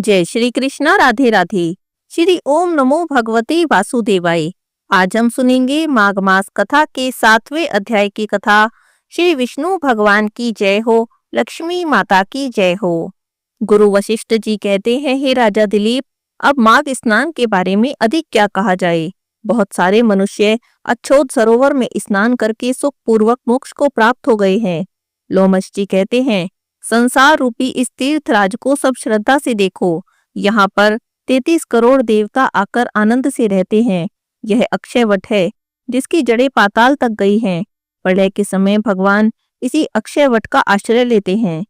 जय श्री कृष्णा। राधे राधे। श्री ओम नमो भगवते वासुदेवाय। आज हम सुनेंगे माघ मास कथा के 7वें अध्याय की कथा। श्री विष्णु भगवान की जय हो, लक्ष्मी माता की जय हो। गुरु वशिष्ठ जी कहते हैं, हे राजा दिलीप, अब माघ स्नान के बारे में अधिक क्या कहा जाए। बहुत सारे मनुष्य अच्छोत सरोवर में स्नान करके सुख पूर्वक मोक्ष को प्राप्त हो गए हैं। लोमश जी कहते हैं, संसार रूपी इस तीर्थराज को सब श्रद्धा से देखो। यहाँ पर 33 करोड़ देवता आकर आनंद से रहते हैं। यह अक्षय वट है जिसकी जड़ें पाताल तक गई हैं। प्रलय के समय भगवान इसी अक्षय वट का आश्रय लेते हैं।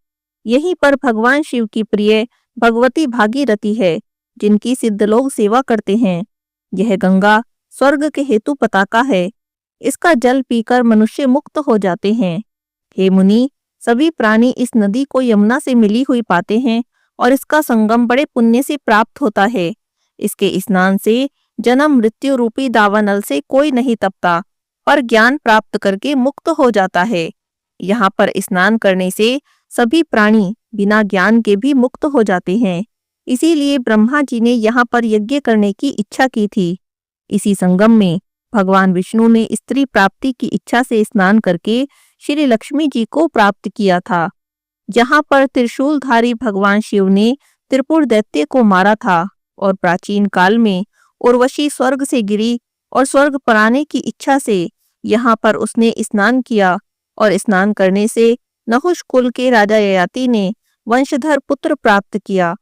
यहीं पर भगवान शिव की प्रिय भगवती भागीरथी है, जिनकी सिद्ध लोग सेवा करते हैं। यह गंगा स्वर्ग के हेतु पताका है। इसका जल पीकर मनुष्य मुक्त हो जाते हैं। हे मुनि, सभी प्राणी इस नदी को यमुना से मिली हुई पाते हैं और इसका संगम बड़े पुण्य से प्राप्त होता है। इसके स्नान से जन्म मृत्यु रूपी दावानल से कोई नहीं तपता, पर ज्ञान प्राप्त करके मुक्त हो जाता है। यहाँ पर स्नान करने से सभी प्राणी बिना ज्ञान के भी मुक्त हो जाते हैं। इसीलिए ब्रह्मा जी ने यहाँ पर यज्ञ करने की इच्छा की थी। इसी संगम में भगवान विष्णु ने स्त्री प्राप्ति की इच्छा से स्नान करके श्री लक्ष्मी जी को प्राप्त किया था। जहाँ पर त्रिशूलधारी भगवान शिव ने त्रिपुर दैत्य को मारा था और प्राचीन काल में उर्वशी स्वर्ग से गिरी और स्वर्ग पर आने की इच्छा से यहाँ पर उसने स्नान किया और स्नान करने से नहुष कुल के राजा ययाति ने वंशधर पुत्र प्राप्त किया।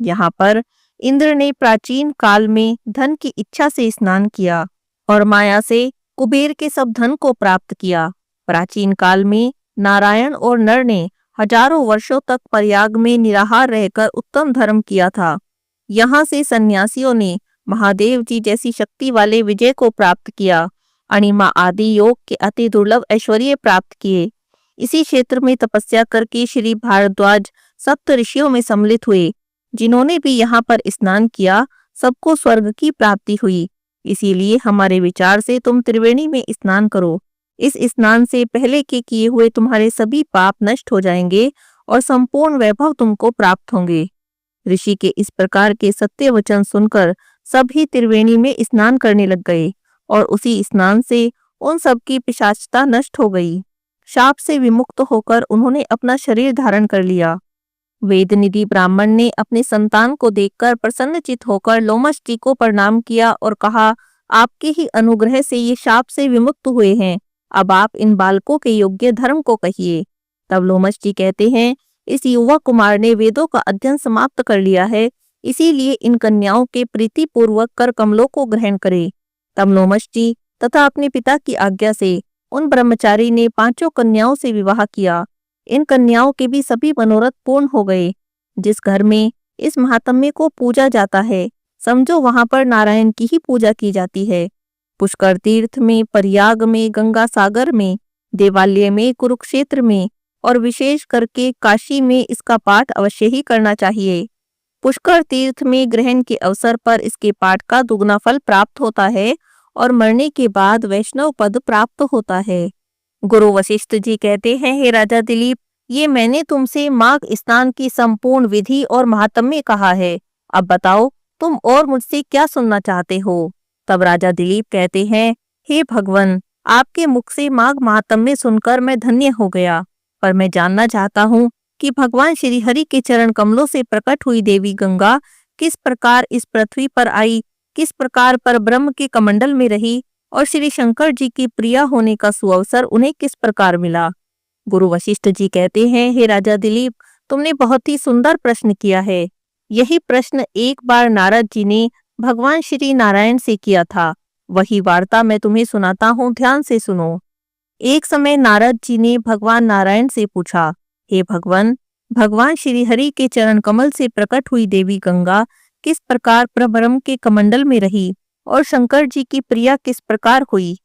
यहाँ पर इंद्र ने प्राचीन काल में धन की इच्छा से स्नान किया और माया से कुबेर के सब धन को प्राप्त किया। प्राचीन काल में नारायण और नर ने हजारों वर्षों तक प्रयाग में निराहार रहकर उत्तम धर्म किया था। यहाँ से सन्यासियों ने महादेव जी जैसी शक्ति वाले विजय को प्राप्त किया। अणिमा आदि योग के अति दुर्लभ ऐश्वर्य प्राप्त किए। इसी क्षेत्र में तपस्या करके श्री भारद्वाज सप्त ऋषियों में सम्मिलित हुए। जिन्होंने भी यहाँ पर स्नान किया, सबको स्वर्ग की प्राप्ति हुई। इसीलिए हमारे विचार से तुम त्रिवेणी में स्नान करो। इस स्नान से पहले के किए हुए तुम्हारे सभी पाप नष्ट हो जाएंगे और संपूर्ण वैभव तुमको प्राप्त होंगे। ऋषि के इस प्रकार के सत्य वचन सुनकर सभी त्रिवेणी में स्नान करने लग गए और उसी स्नान से उन सब की पिशाचता नष्ट हो गई। शाप से विमुक्त होकर उन्होंने अपना शरीर धारण कर लिया। वेदनिधि ब्राह्मण ने अपने संतान को देखकर प्रसन्नचित होकर लोमश जी को प्रणाम किया और कहा, आपके ही अनुग्रह से ये शाप से विमुक्त हुए हैं। अब आप इन बालकों के योग्य धर्म को कहिए। तब लोमश जी कहते हैं, इस युवा कुमार ने वेदों का अध्ययन समाप्त कर लिया है, इसीलिए इन कन्याओं के प्रीति पूर्वक कर कमलों को ग्रहण करे। तब लोमश जी तथा अपने पिता की आज्ञा से उन ब्रह्मचारी ने 5 कन्याओं से विवाह किया। इन कन्याओं के भी सभी मनोरथ पूर्ण हो गए। जिस घर में इस महात्म्य को पूजा जाता है, समझो वहां पर नारायण की ही पूजा की जाती है। पुष्कर तीर्थ में, प्रयाग में, गंगा सागर में, देवालय में, कुरुक्षेत्र में और विशेष करके काशी में इसका पाठ अवश्य ही करना चाहिए। पुष्कर तीर्थ में ग्रहण के अवसर पर इसके पाठ का दुगना फल प्राप्त होता है और मरने के बाद वैष्णव पद प्राप्त होता है। गुरु वशिष्ठ जी कहते हैं, हे राजा दिलीप, ये मैंने तुमसे माघ स्नान की संपूर्ण विधि और महात्म्य कहा है। अब बताओ तुम और मुझसे क्या सुनना चाहते हो। तब राजा दिलीप कहते हैं, हे भगवान, आपके मुख से माघ महात्म्य सुनकर मैं धन्य हो गया, पर मैं जानना चाहता हूँ कि भगवान श्री हरि के चरण कमलों से प्रकट हुई देवी गंगा किस प्रकार इस पृथ्वी पर आई, किस प्रकार पर ब्रह्म के कमंडल में रही और श्री शंकर जी की प्रिया होने का सुअवसर उन्हें किस प्रकार मिला। गुरु वशिष्ठ जी कहते हैं, हे राजा दिलीप, तुमने बहुत ही सुंदर प्रश्न किया है। यही प्रश्न एक बार नारद जी ने भगवान श्री नारायण से किया था। वही वार्ता मैं तुम्हें सुनाता हूँ, ध्यान से सुनो। एक समय नारद जी ने भगवान नारायण से पूछा, हे भगवान, भगवान श्री हरि के चरण कमल से प्रकट हुई देवी गंगा किस प्रकार परब्रह्म के कमंडल में रही और शंकर जी की प्रिया किस प्रकार हुई।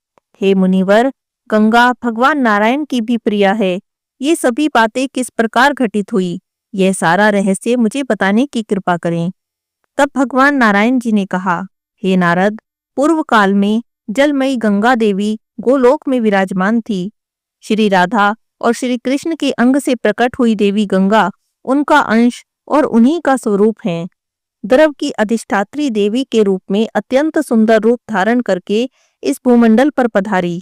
हे मुनिवर, गंगा भगवान नारायण की भी प्रिया है। ये सभी बातें किस प्रकार घटित हुई, यह सारा रहस्य मुझे बताने की कृपा करें। तब भगवान नारायण जी ने कहा, हे नारद, पूर्व काल में जलमयी गंगा देवी गोलोक में विराजमान थी। श्री राधा और श्री कृष्ण के अंग से प्रकट हुई देवी गंगा उनका अंश और उन्हीं का स्वरूप है। द्रव की अधिष्ठात्री देवी के रूप में अत्यंत सुंदर रूप धारण करके इस भूमंडल पर पधारी।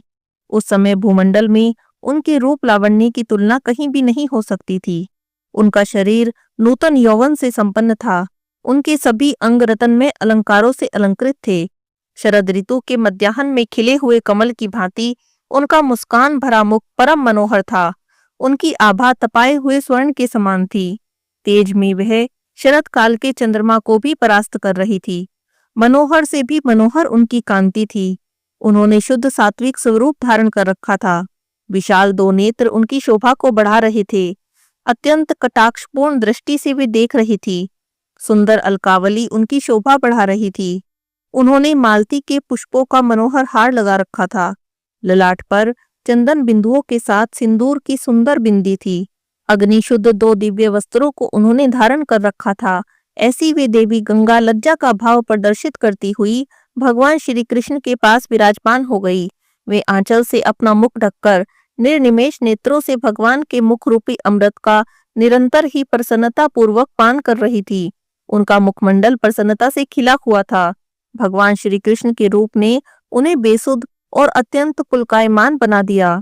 उस समय भूमंडल में उनके रूप लावण्य की तुलना कहीं भी नहीं हो सकती थी। उनका शरीर नूतन यौवन से संपन्न था। उनके सभी अंग रत्नमय अलंकारों से अलंकृत थे। शरद ऋतु के मध्याह्न में खिले हुए कमल की भांति उनका मुस्कान भरा मुख परम मनोहर था। उनकी आभा तपाए हुए स्वर्ण के समान थी। तेज में वह शरद काल के चंद्रमा को भी परास्त कर रही थी। मनोहर से भी मनोहर उनकी कांति थी। उन्होंने शुद्ध सात्विक स्वरूप धारण कर रखा था। विशाल दो नेत्र उनकी शोभा को बढ़ा रहे थे। अत्यंत कटाक्षपूर्ण दृष्टि से वे देख रही थी। सुंदर अलकावली उनकी शोभा बढ़ा रही थी। उन्होंने मालती के पुष्पों का मनोहर हार लगा रखा था। ललाट पर चंदन बिंदुओं के साथ सिंदूर की सुंदर बिंदी थी। अग्नि शुद्ध दो दिव्य वस्त्रों को उन्होंने धारण कर रखा था। ऐसी वे देवी गंगा लज्जा का भाव प्रदर्शित करती हुई भगवान श्री कृष्ण के पास विराजमान हो गई। वे आंचल से अपना मुख ढककर निर्निमेष नेत्रों से भगवान के मुख रूपी अमृत का निरंतर ही प्रसन्नता पूर्वक पान कर रही थी। उनका मुखमंडल प्रसन्नता से खिला हुआ था। भगवान श्री कृष्ण के रूप ने उन्हें बेसुध और अत्यंत पुलकायमान बना दिया।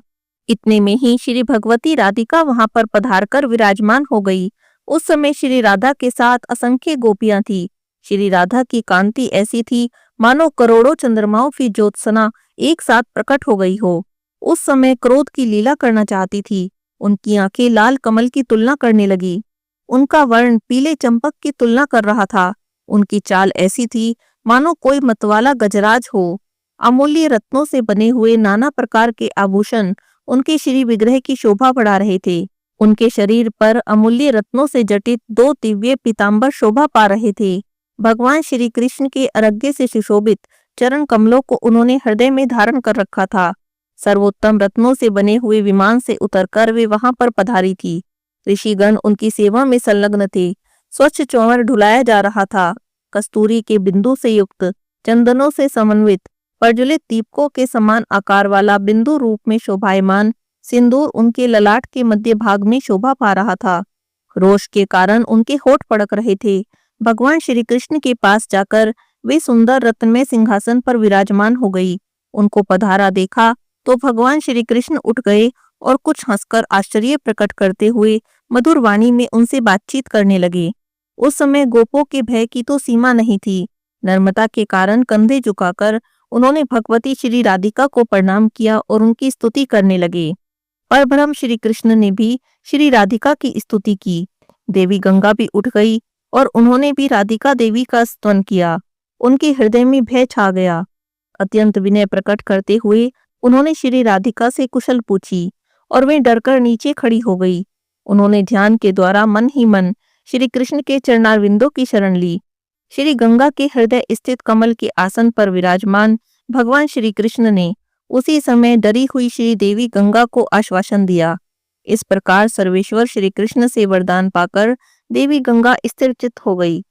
इतने में ही श्री भगवती राधिका वहां पर पधारकर विराजमान हो गई। उस समय श्री राधा के साथ असंख्य गोपियां थी। श्री राधा की कांति ऐसी थी मानो करोड़ों चंद्रमाओं की ज्योत्सना एक साथ प्रकट हो गई हो। उस समय क्रोध की लीला करना चाहती थी। उनकी आंखें लाल कमल की तुलना करने लगी। उनका वर्ण पीले चंपक की तुलना कर रहा था। उनकी चाल ऐसी थी मानो कोई मतवाला गजराज हो। अमूल्य रत्नों से बने हुए नाना प्रकार के आभूषण उनके श्री विग्रह की शोभा बढ़ा रहे थे। उनके शरीर पर अमूल्य रत्नों से जटित दो दिव्य पीतांबर शोभा पा रहे थे। भगवान श्री कृष्ण के अर्घ्य से सुशोभित चरण कमलों को उन्होंने हृदय में धारण कर रखा था। सर्वोत्तम रत्नों से बने हुए विमान से उतरकर वे वहां पर पधारी थी। ऋषिगण उनकी सेवा में संलग्न थे। स्वच्छ चौवर ढुलाया जा रहा था। कस्तूरी के बिंदु से युक्त, चंदनों से समन्वित, प्रज्वलित दीपकों के समान आकार वाला बिंदु रूप में शोभायमान सिंदूर उनके ललाट के मध्य भाग में शोभा पा रहा था। रोष के कारण उनके होठ फड़क रहे थे। भगवान श्री कृष्ण के पास जाकर वे सुंदर रत्नमय सिंहासन पर विराजमान हो गई। उनको पधारा देखा तो भगवान श्री कृष्ण उठ गए और कुछ हंसकर आश्चर्य प्रकट करते हुए मधुर वाणी में उनसे बातचीत करने लगे। उस समय गोपों के भय की तो सीमा नहीं थी। नर्मता के कारण कंधे झुकाकर उन्होंने भगवती श्री राधिका को प्रणाम किया और उनकी स्तुति करने लगे। परब्रह्म श्री कृष्ण ने भी श्री राधिका की स्तुति की। देवी गंगा भी उठ गई और उन्होंने भी राधिका देवी का स्तवन किया। उनके हृदय में भय छा गया। अत्यंत विनय प्रकट करते हुए उन्होंने श्री राधिका से कुशल पूछी और वे डरकर नीचे खड़ी हो गई। उन्होंने ध्यान के द्वारा मन ही मन श्री कृष्ण के चरणारविंदों की शरण ली। श्री गंगा के हृदय स्थित कमल के आसन पर विराजमान भगवान श्री कृष्ण ने उसी समय डरी हुई श्री देवी गंगा को आश्वासन दिया। इस प्रकार सर्वेश्वर श्री कृष्ण से वरदान पाकर देवी गंगा स्थिरचित्त हो गई।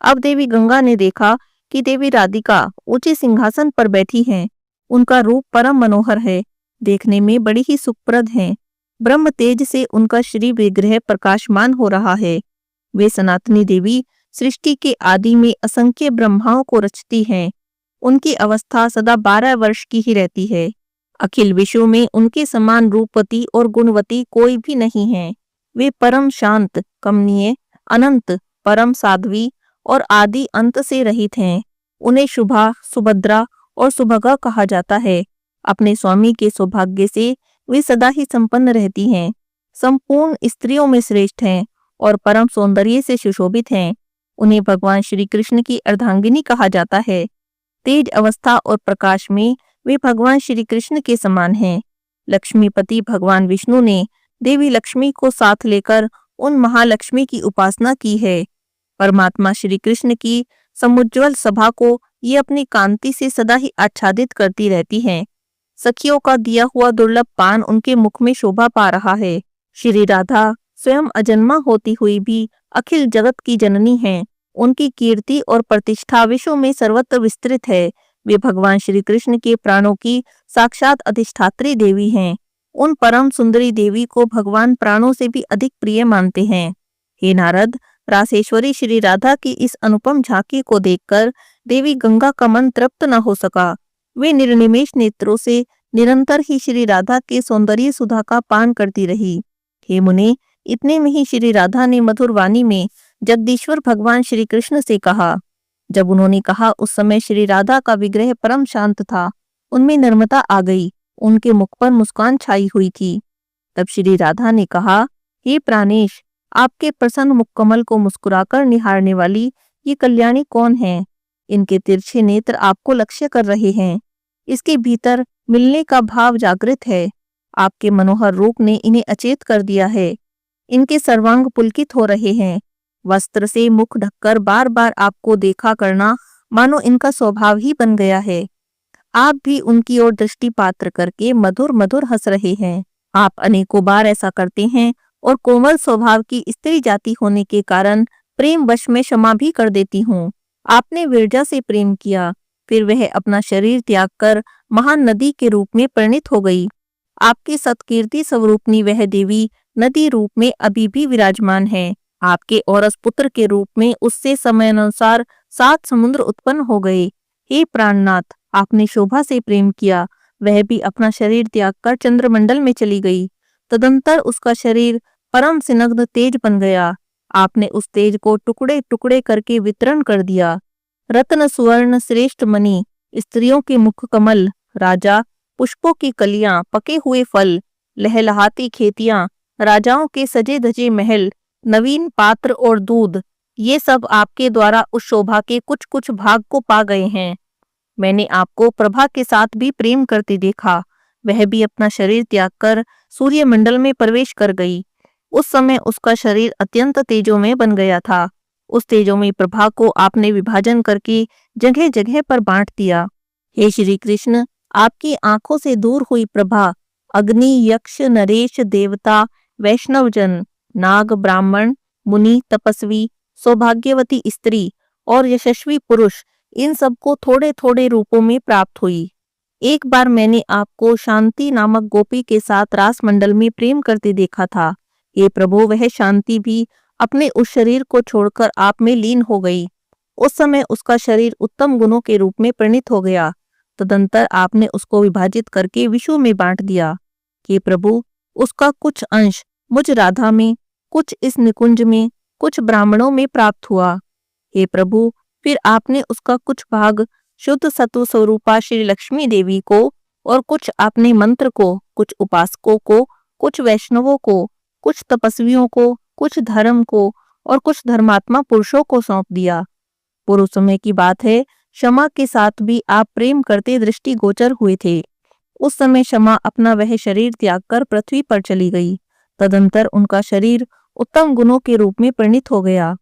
अब देवी गंगा ने देखा कि देवी राधिका ऊंचे सिंहासन पर बैठी हैं। उनका रूप परम मनोहर है, देखने में बड़ी ही सुखप्रद हैं। ब्रह्म तेज से उनका श्री विग्रह प्रकाशमान हो रहा है। वे सनातनी देवी सृष्टि के आदि में असंख्य ब्रह्माओं को रचती हैं। उनकी अवस्था सदा 12 वर्ष की ही रहती है। अखिल विश्व में उनके समान रूपवती और गुणवती कोई भी नहीं है। वे परम शांत, कमनीय, अनंत, परम साध्वी और आदि अंत से रहित हैं। उन्हें शुभा, सुभद्रा और सुभगा कहा जाता है। अपने स्वामी के सौभाग्य से वे सदा ही संपन्न रहती हैं। संपूर्ण स्त्रियों में श्रेष्ठ हैं और परम सौंदर्य से सुशोभित हैं। उन्हें भगवान श्री कृष्ण की अर्धांगिनी कहा जाता है। तेज अवस्था और प्रकाश में वे भगवान श्री कृष्ण के समान हैं। लक्ष्मीपति भगवान विष्णु ने देवी लक्ष्मी को साथ लेकर उन महालक्ष्मी की उपासना की है। परमात्मा श्री कृष्ण की समुज्ज्वल सभा को ये अपनी कांति से सदा ही आच्छादित करती रहती हैं। सखियों का दिया हुआ दुर्लभ पान उनके मुख में शोभा पा रहा है। श्री राधा स्वयं अजन्मा होती हुई भी अखिल जगत की जननी हैं। उनकी कीर्ति और प्रतिष्ठा विश्व में सर्वत्र विस्तृत है। वे भगवान श्री कृष्ण के प्राणों की साक्षात अधिष्ठात्री देवी हैं। उन परम सुंदरी देवी को भगवान प्राणों से भी अधिक प्रिय मानते हैं। हे नारद, रासेश्वरी श्री राधा की इस अनुपम झांकी को देखकर देवी गंगा का मन तृप्त न हो सका। वे निर्निमेष नेत्रों से निरंतर ही श्री राधा के सौंदर्य सुधा का पान करती रही। हे मुने, इतने में ही श्री राधा ने मधुर वाणी में जगदीश्वर भगवान श्री कृष्ण से कहा। जब उन्होंने कहा उस समय श्री राधा का विग्रह परम शांत था, उनमें नम्रता आ गई, उनके मुख पर मुस्कान छाई हुई थी। तब श्री राधा ने कहा, हे प्राणेश, आपके प्रसन्न मुखकमल को मुस्कुराकर निहारने वाली ये कल्याणी कौन है? इनके तिरछे नेत्र आपको लक्ष्य कर रहे हैं। इसके भीतर मिलने का भाव जागृत है। आपके मनोहर रूप ने इन्हें अचेत कर दिया है। इनके सर्वांग पुलकित हो रहे हैं। वस्त्र से मुख ढककर बार बार आपको देखा करना मानो इनका स्वभाव ही बन गया है। आप भी उनकी ओर दृष्टि पात्र करके मधुर मधुर हंस रहे हैं। आप अनेकों बार ऐसा करते हैं और कोमल स्वभाव की स्त्री जाति होने के कारण प्रेम वश में क्षमा भी कर देती हूँ। आपने विरजा से प्रेम किया, फिर वह अपना शरीर त्याग कर महान नदी के रूप में परिणित हो गई। आपकी सत्कीर्ति स्वरूपनी वह देवी नदी रूप में अभी भी विराजमान है। आपके औरस पुत्र के रूप में उससे समयानुसार 7 समुद्र उत्पन्न हो गए। हे प्राणनाथ, आपने शोभा से प्रेम किया, वह भी अपना शरीर त्याग कर चंद्रमंडल में चली गई। तदंतर उसका शरीर परम सिनग्ध तेज बन गया। आपने उस तेज को टुकड़े टुकड़े करके वितरण कर दिया। रत्न सुवर्ण श्रेष्ठ मणि, स्त्रियों के मुख कमल, राजा, पुष्पों की कलियां, पके हुए फल, लहलहाती खेतियां, राजाओं के सजे धजे महल, नवीन पात्र और दूध, ये सब आपके द्वारा उस शोभा के कुछ कुछ भाग को पा गए हैं। मैंने आपको प्रभा के साथ भी प्रेम करते देखा। वह भी अपना शरीर त्याग कर सूर्यमंडल में प्रवेश कर गई। उस समय उसका शरीर अत्यंत तेजो में बन गया था। उस तेजो में प्रभा को आपने विभाजन करके जगह जगह पर बांट दिया। हे श्री कृष्ण, आपकी आंखों से दूर हुई प्रभा अग्नि, यक्ष, नरेश, देवता, वैष्णवजन, नाग, ब्राह्मण, मुनि, तपस्वी, सौभाग्यवती स्त्री और यशस्वी पुरुष, इन सबको थोड़े थोड़े रूपों में प्राप्त हुई। एक बार मैंने आपको शांति नामक गोपी के साथ रास मंडल में प्रेम करते देखा था। हे प्रभु, वह शांति भी अपने उस शरीर को छोड़कर आप में लीन हो गई। उस समय उसका शरीर उत्तम गुणों के रूप में परिणित हो गया। तदंतर आपने उसको विभाजित करके विश्व में बांट दिया। हे प्रभु, उसका कुछ अंश मुझ राधा में, कुछ इस निकुंज में, कुछ ब्राह्मणों में प्राप्त हुआ। हे प्रभु, फिर आपने उसका कुछ भाग शुद्ध सत्व स्वरूपा श्री लक्ष्मी देवी को और कुछ आपने मंत्र को, कुछ उपासकों को, कुछ वैष्णवों को, कुछ तपस्वियों को, कुछ धर्म को और कुछ धर्मात्मा पुरुषों को सौंप दिया। पूर्व समय की बात है, क्षमा के साथ भी आप प्रेम करते दृष्टि गोचर हुए थे। उस समय क्षमा अपना वह शरीर त्याग कर पृथ्वी पर चली गई। तदंतर उनका शरीर उत्तम गुणों के रूप में परिणित हो गया।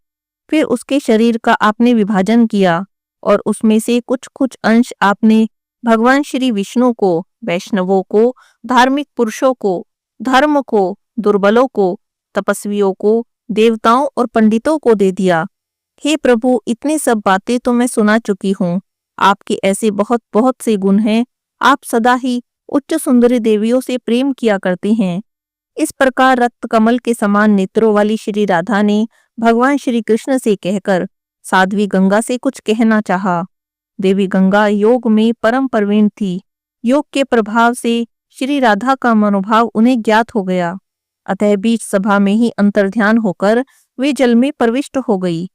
फिर उसके शरीर का आपने विभाजन किया और उसमें से कुछ कुछ अंश आपने भगवान श्री विष्णु को, वैष्णवों को, धार्मिक पुरुषों को, धर्म को, दुर्बलों को, तपस्वियों को, देवताओं और पंडितों को दे दिया। हे प्रभु, इतनी सब बातें तो मैं सुना चुकी हूँ। आपके ऐसे बहुत बहुत से गुण हैं। आप सदा ही उच्च सुंदरी देवियों से प्रेम किया करते हैं। इस प्रकार रक्त कमल के समान नेत्रों वाली श्री राधा ने भगवान श्री कृष्ण से कहकर साध्वी गंगा से कुछ कहना चाहा। देवी गंगा योग में परम प्रवीण थी। योग के प्रभाव से श्री राधा का मनोभाव उन्हें ज्ञात हो गया। अतः बीच सभा में ही अंतर्ध्यान होकर वे जल में प्रविष्ट हो गई।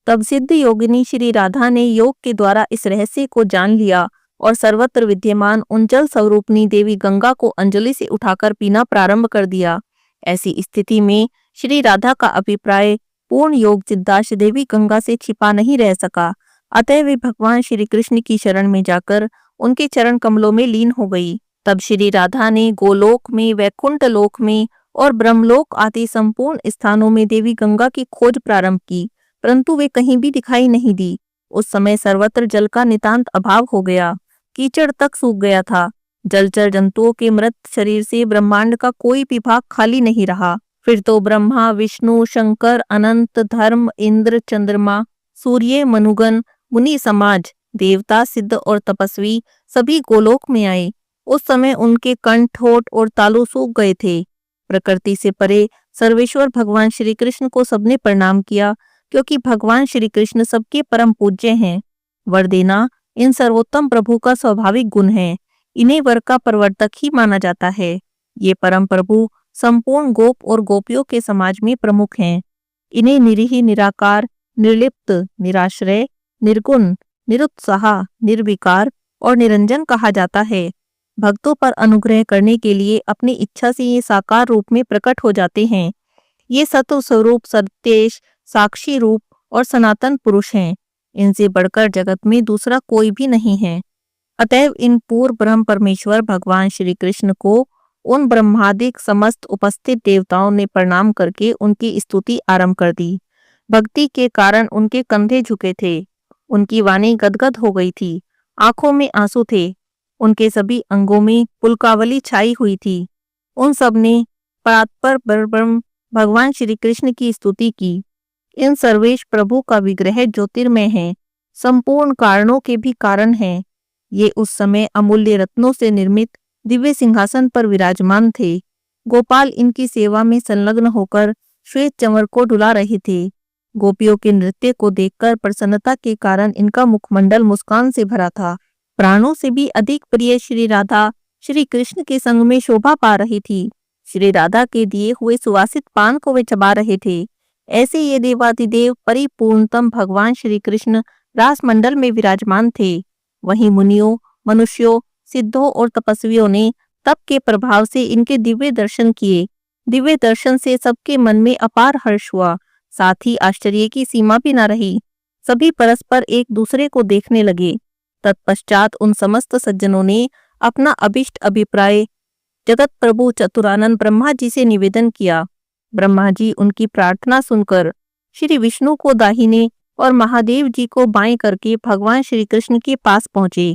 तब सिद्ध योगिनी श्री राधा ने योग के द्वारा इस रहस्य को जान लिया और सर्वत्र विद्यमान उन जल स्वरूपनी देवी गंगा को अंजलि से उठाकर पीना प्रारंभ कर दिया। ऐसी स्थिति में श्री राधा का अभिप्राय पूर्ण योग सिद्धाश देवी गंगा से छिपा नहीं रह सका। अतः वे भगवान श्री कृष्ण की शरण में जाकर उनके चरण कमलों में लीन हो गई। तब श्री राधा ने गोलोक में, वैकुंठ लोक में और ब्रह्मलोक आदि संपूर्ण स्थानों में देवी गंगा की खोज प्रारंभ की, परंतु वे कहीं भी दिखाई नहीं दी। उस समय सर्वत्र जल का नितांत अभाव हो गया। कीचड़ तक सूख गया था। जलचर जंतुओं के मृत शरीर से ब्रह्मांड का कोई भी भाग खाली नहीं रहा। फिर तो ब्रह्मा, विष्णु, शंकर, अनंत, धर्म, इंद्र, चंद्रमा, सूर्य, मनुगण, मुनि समाज, देवता, सिद्ध और तपस्वी सभी गोलोक में आए। उस समय उनके कंठ, होठ और तालु सूख गए थे। प्रकृति से परे सर्वेश्वर भगवान श्री कृष्ण को सबने प्रणाम किया क्योंकि भगवान श्री कृष्ण सबके परम पूज्य हैं। वर देना इन सर्वोत्तम प्रभु का स्वाभाविक गुण है। इन्हें वर का प्रवर्तक ही माना जाता है। ये परम प्रभु संपूर्ण गोप और गोपियों के समाज में प्रमुख हैं। इन्हें निरीह, निराकार, निर्लिप्त, निराश्रय, निर्गुण, निरुत्साह, निर्विकार और निरंजन कहा जाता है। भक्तों पर अनुग्रह करने के लिए अपनी इच्छा से ये साकार रूप में प्रकट हो जाते हैं। ये सत्व स्वरूप, सत्तेश, साक्षी रूप और सनातन पुरुष हैं। इनसे बढ़कर जगत में दूसरा कोई भी नहीं है। अतएव इन पूर्व ब्रह्म परमेश्वर भगवान श्री कृष्ण को उन ब्रह्मादिक समस्त उपस्थित देवताओं ने प्रणाम करके उनकी स्तुति आरंभ कर दी। भक्ति के कारण उनके कंधे झुके थे, उनकी वाणी गदगद हो गई थी, आंखों में आंसू थे, उनके सभी अंगों में पुलकावली छाई हुई थी। उन सब ने परात्पर ब्रह्म भगवान श्री कृष्ण की स्तुति की। इन सर्वेश प्रभु का विग्रह ज्योतिर्मय है, संपूर्ण कारणों के भी कारण है। ये उस समय अमूल्य रत्नों से निर्मित दिव्य सिंहासन पर विराजमान थे। गोपाल इनकी सेवा में संलग्न होकर श्वेत चंवर को डुला रहे थे। गोपियों के नृत्य को देखकर प्रसन्नता के कारण इनका मुखमंडल मुस्कान से भरा था। प्राणों से भी अधिक प्रिय श्री राधा श्री कृष्ण के संग में शोभा पा रही थी। श्री राधा के दिए हुए सुवासित पान को वे चबा रहे थे। ऐसे ये देवादिदेव परिपूर्णतम भगवान श्री कृष्ण रासमंडल में विराजमान थे। वहीं मुनियों, मनुष्यों, सिद्धों और तपस्वियों ने तप के प्रभाव से इनके दिव्य दर्शन किए। दिव्य दर्शन से सबके मन में अपार हर्ष हुआ, साथ ही आश्चर्य की सीमा भी न रही। सभी परस्पर एक दूसरे को देखने लगे। तत्पश्चात उन समस्त सज्जनों ने अपना अभिष्ट अभिप्राय जगत प्रभु चतुरानंद ब्रह्मा जी से निवेदन किया। ब्रह्मा जी उनकी प्रार्थना सुनकर श्री विष्णु को दाहिने और महादेव जी को बाएं करके भगवान श्री कृष्ण के पास पहुंचे।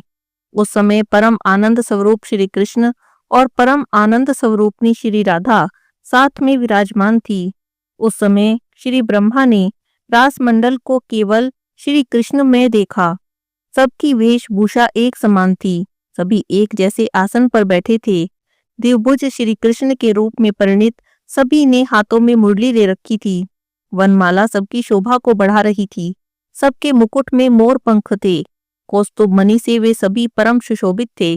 उस समय परम आनंद स्वरूप श्री कृष्ण और परम आनंद स्वरूपनी श्री राधा साथ में विराजमान थी। उस समय श्री ब्रह्मा ने रासमंडल को केवल श्री कृष्ण में देखा। सबकी वेशभूषा एक समान थी, सभी एक जैसे आसन पर बैठे थे। दिव्यभुज श्री कृष्ण के रूप में परिणित सभी ने हाथों में मुरली ले रखी थी। वनमाला सबकी शोभा को बढ़ा रही थी। सबके मुकुट में मोर पंख थे। कौस्तुभ मणि से वे सभी परम सुशोभित थे।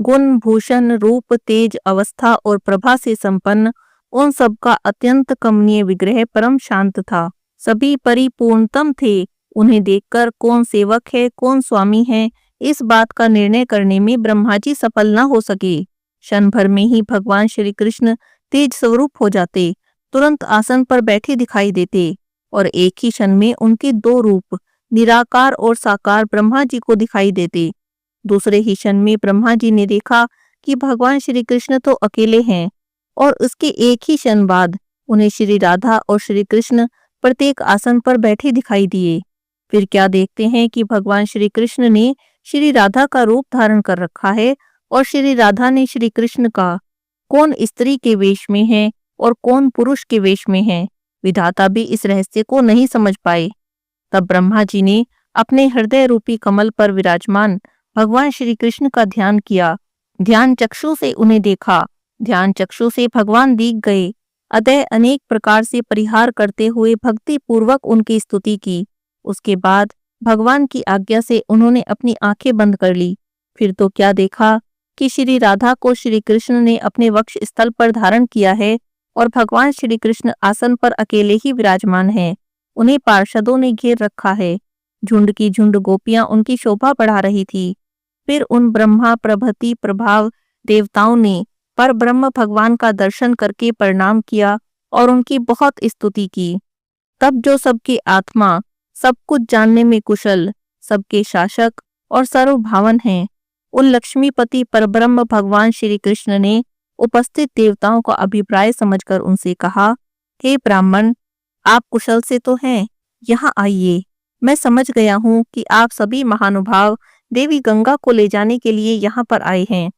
गुण, भूषण, रूप, तेज, अवस्था और प्रभा से संपन्न उन सब का अत्यंत कमनीय विग्रह परम शांत था। सभी परिपूर्णतम थे। उन्हें देखकर कौन सेवक है, कौन स्वामी है, इस बात का निर्णय करने में ब्रह्मा जी सफल न हो सके। क्षण भर में ही भगवान श्री कृष्ण तेज स्वरूप हो जाते, तुरंत आसन पर बैठे दिखाई देते और एक ही क्षण में उनके दो रूप निराकार और साकार ब्रह्मा जी को दिखाई देते। दूसरे ही क्षण में ब्रह्मा जी ने देखा कि भगवान श्री कृष्ण तो अकेले हैं और उसके एक ही क्षण बाद उन्हें श्री राधा और श्री कृष्ण प्रत्येक आसन पर बैठे दिखाई दिए। फिर क्या देखते हैं कि भगवान श्री कृष्ण ने श्री राधा का रूप धारण कर रखा है और श्री राधा ने श्री कृष्ण का। कौन स्त्री के वेश में है और कौन पुरुष के वेश में है, विधाता भी इस रहस्य को नहीं समझ पाए। तब ब्रह्मा जी ने अपने हृदय रूपी कमल पर विराजमान भगवान श्री कृष्ण का ध्यान किया। ध्यान चक्षु से उन्हें देखा। ध्यान चक्षु से भगवान दिख गए। अतः अनेक प्रकार से परिहार करते हुए भक्ति पूर्वक उनकी स्तुति की। उसके बाद भगवान की आज्ञा से उन्होंने अपनी आंखें बंद कर ली। फिर तो क्या देखा कि श्री राधा को श्री कृष्ण ने अपने वक्ष स्थल पर धारण किया है और भगवान श्री कृष्ण आसन पर अकेले ही विराजमान हैं। उन्हें पार्षदों ने घेर रखा है। झुंड की झुंड गोपियां उनकी शोभा बढ़ा रही थी। फिर उन ब्रह्मा, प्रभृति, प्रभाव देवताओं ने पर ब्रह्म भगवान का दर्शन करके प्रणाम किया और उनकी बहुत स्तुति की। तब जो सबके आत्मा, सब कुछ जानने में कुशल, सबके शासक और सर्वभावन हैं, उन लक्ष्मीपति परब्रह्म भगवान श्री कृष्ण ने उपस्थित देवताओं का अभिप्राय समझकर उनसे कहा, हे ब्राह्मण, आप कुशल से तो हैं, यहाँ आइए। मैं समझ गया हूँ कि आप सभी महानुभाव देवी गंगा को ले जाने के लिए यहाँ पर आए हैं,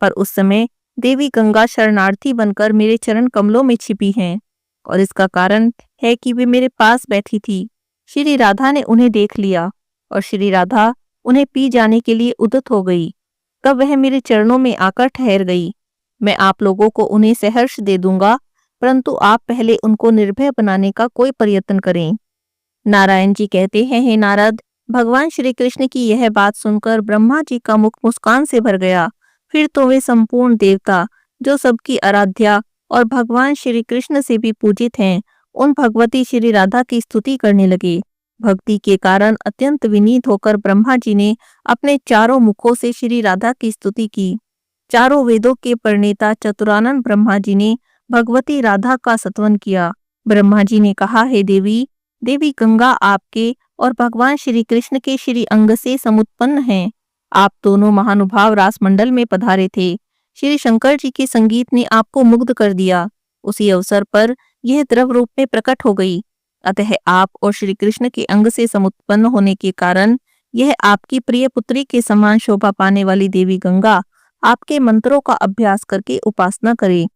पर उस समय देवी गंगा शरणार्थी बनकर मेरे चरण कमलों में छिपी हैं और इसका कारण है कि वे मेरे पास बैठी थी। श्री राधा ने उन्हें देख लिया और श्री राधा उन्हें पी जाने के लिए उद्यत हो गई। तब वह मेरे चरणों में आकर ठहर गई। मैं आप लोगों को उन्हें सहर्ष दे दूंगा, परंतु आप पहले उनको निर्भय बनाने का कोई प्रयत्न करें। नारायण जी कहते हैं, हे नारद, भगवान श्री कृष्ण की यह बात सुनकर ब्रह्मा जी का मुख मुस्कान से भर गया। फिर तो वे संपूर्ण देवता, जो सबकी आराध्या और भगवान श्री कृष्ण से भी पूजित हैं, उन भगवती श्री राधा की स्तुति करने लगे। भक्ति के कारण अत्यंत विनीत होकर ब्रह्मा जी ने अपने चारों मुखों से श्री राधा की स्तुति की। चारों वेदों के प्रणेता चतुरानन ब्रह्मा जी ने भगवती राधा का स्तवन किया। ब्रह्मा जी ने कहा, हे देवी, देवी गंगा आपके और भगवान श्री कृष्ण के श्री अंग से समुत्पन्न हैं। आप दोनों महानुभाव रासमंडल में पधारे थे। श्री शंकर जी के संगीत ने आपको मुग्ध कर दिया। उसी अवसर पर यह द्रव रूप में प्रकट हो गई। अतः आप और श्री कृष्ण के अंग से समुत्पन्न होने के कारण यह आपकी प्रिय पुत्री के समान शोभा पाने वाली देवी गंगा आपके मंत्रों का अभ्यास करके उपासना करे।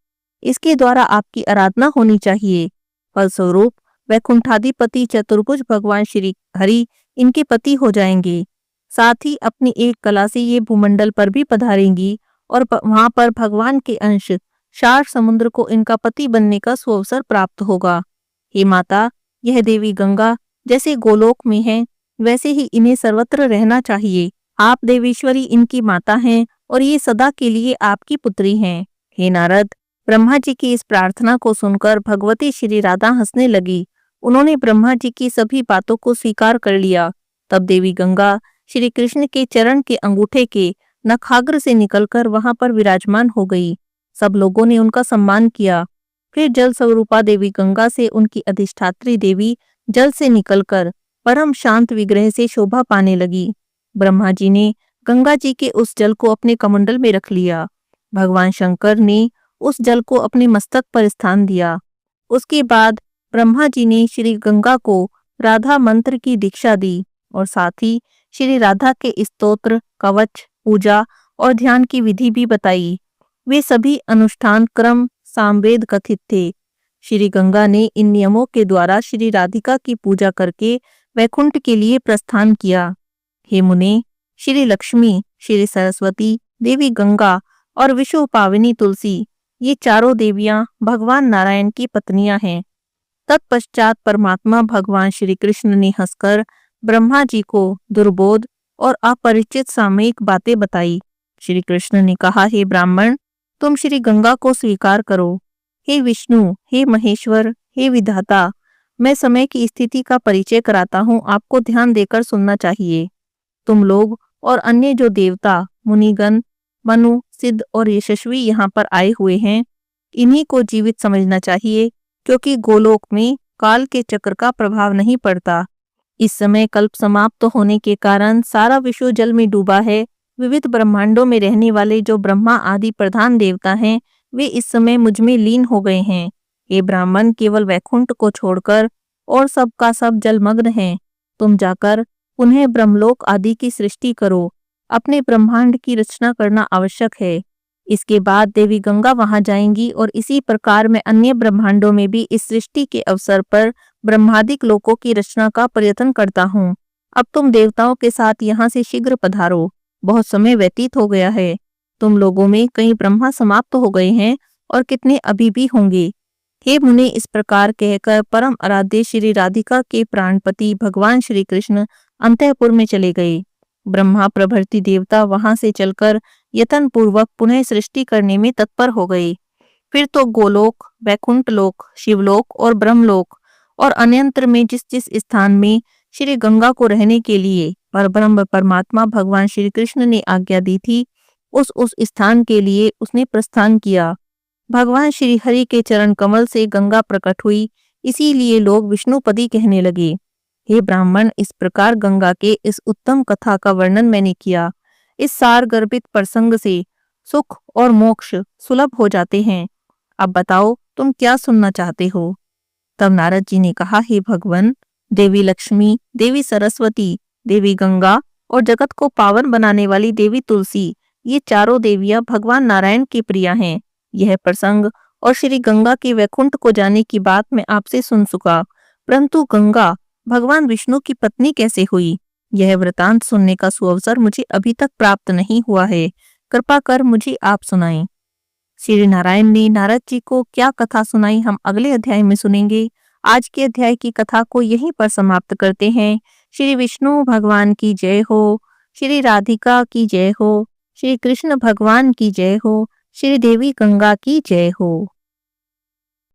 इसके द्वारा आपकी आराधना होनी चाहिए। फलस्वरूप वैकुंठाधिपति चतुर्भुज भगवान श्री हरि इनके पति हो जाएंगे। साथ ही अपनी एक कला से ये भूमंडल पर भी पधारेंगी और वहां पर भगवान के अंश शार समुद्र को इनका पति बनने का सुअवसर प्राप्त होगा। हे माता, यह देवी गंगा जैसे गोलोक में है, वैसे ही इन्हें सर्वत्र रहना चाहिए। आप देवेश्वरी इनकी माता हैं और ये सदा के लिए आपकी पुत्री हैं। हे नारद, ब्रह्मा जी की इस प्रार्थना को सुनकर भगवती श्री राधा हंसने लगी। उन्होंने ब्रह्मा जी की सभी बातों को स्वीकार कर लिया। तब देवी गंगा श्री कृष्ण के चरण के अंगूठे के नखाग्र से निकलकर वहां पर विराजमान हो गई। सब लोगों ने उनका सम्मान किया। फिर जल स्वरूपा देवी गंगा से उनकी अधिष्ठात्री देवी जल से निकलकर परम शांत विग्रह से शोभा पाने लगी। ब्रह्मा जी ने गंगा जी के उस जल को अपने कमंडल में रख लिया। भगवान शंकर ने उस जल को अपने मस्तक पर स्थान दिया। उसके बाद ब्रह्मा जी ने श्री गंगा को राधा मंत्र की दीक्षा दी और साथ ही श्री राधा के स्तोत्र, कवच, पूजा और ध्यान की विधि भी बताई। वे सभी अनुष्ठान क्रम सामवेद कथित थे। श्री गंगा ने इन नियमों के द्वारा श्री राधिका की पूजा करके वैकुंठ के लिए प्रस्थान किया। हे मुने, श्री लक्ष्मी, श्री सरस्वती, देवी गंगा और विश्व पाविनी तुलसी, ये चारों देवियां भगवान नारायण की पत्नियां हैं। तत्पश्चात परमात्मा भगवान श्री कृष्ण ने हंसकर ब्रह्मा जी को दुर्बोध और अपरिचित सामयिक बातें बताई। श्री कृष्ण ने कहा, हे ब्राह्मण, तुम श्री गंगा को स्वीकार करो। हे विष्णु, हे महेश्वर, हे विधाता, मैं समय की स्थिति का परिचय कराता हूँ, आपको ध्यान देकर सुनना चाहिए। तुम लोग और अन्य जो देवता, मुनिगण, मनु, सिद्ध और यशस्वी यहाँ पर आए हुए हैं, इन्हीं को जीवित समझना चाहिए, क्योंकि गोलोक में काल के चक्र का प्रभाव नहीं पड़ता। इस समय कल्प समाप्त होने के कारण सारा विश्व जल में डूबा है। विविध ब्रह्मांडों में रहने वाले जो ब्रह्मा आदि प्रधान देवता हैं, वे इस समय मुझ में लीन हो गए हैं। ये ब्राह्मण केवल वैकुंठ को छोड़कर और सब का सब जलमग्न हैं। तुम जाकर उन्हें ब्रह्मलोक आदि की सृष्टि करो। अपने ब्रह्मांड की रचना करना आवश्यक है। इसके बाद देवी गंगा वहां जाएंगी और इसी प्रकार मैं अन्य ब्रह्मांडों में भी इस सृष्टि के अवसर पर ब्रह्मादिक लोकों की रचना का प्रयत्न करता हूँ। अब तुम देवताओं के साथ यहाँ से शीघ्र पधारो। बहुत समय व्यतीत हो गया है। तुम लोगों में कई ब्रह्मा समाप्त हो गए हैं और कितने अभी भी होंगे। हे मुने, इस प्रकार कहकर परम आराध्य श्री राधिका के प्राणपति भगवान श्री कृष्ण अंतःपुर में चले गए। ब्रह्मा प्रभृति देवता वहां से चलकर यत्न पूर्वक पुनः सृष्टि करने में तत्पर हो गए। फिर तो गोलोक, वैकुंठ लोक, शिवलोक और ब्रह्मलोक और अन्यंत्र में जिस जिस स्थान में श्री गंगा को रहने के लिए परब्रह्म परमात्मा भगवान श्री कृष्ण ने आज्ञा दी थी, उस स्थान के लिए उसने प्रस्थान किया। भगवान श्री हरि के चरण कमल से गंगा प्रकट हुई, इसीलिए लोग विष्णुपदी कहने लगे। हे ब्राह्मण, इस प्रकार गंगा के इस उत्तम कथा का वर्णन मैंने किया। इस सार गर्भित प्रसंग से सुख और मोक्ष सुलभ हो जाते हैं। अब बताओ, तुम क्या सुनना चाहते हो? तब नारद जी ने कहा, हे भगवान, देवी लक्ष्मी, देवी सरस्वती, देवी गंगा और जगत को पावन बनाने वाली देवी तुलसी, ये चारों देवियां भगवान नारायण की प्रिया हैं। यह प्रसंग और श्री गंगा के वैकुंठ को जाने की बात मैं आपसे सुन चुका, परंतु गंगा भगवान विष्णु की पत्नी कैसे हुई, यह वृतांत सुनने का सुअवसर मुझे अभी तक प्राप्त नहीं हुआ है। कृपा कर मुझे आप सुनाएं। श्री नारायण ने नारद जी को क्या कथा सुनाई, हम अगले अध्याय में सुनेंगे। आज के अध्याय की कथा को यहीं पर समाप्त करते हैं। श्री विष्णु भगवान की जय हो, श्री राधिका की जय हो, श्री कृष्ण भगवान की जय हो, श्री देवी गंगा की जय हो।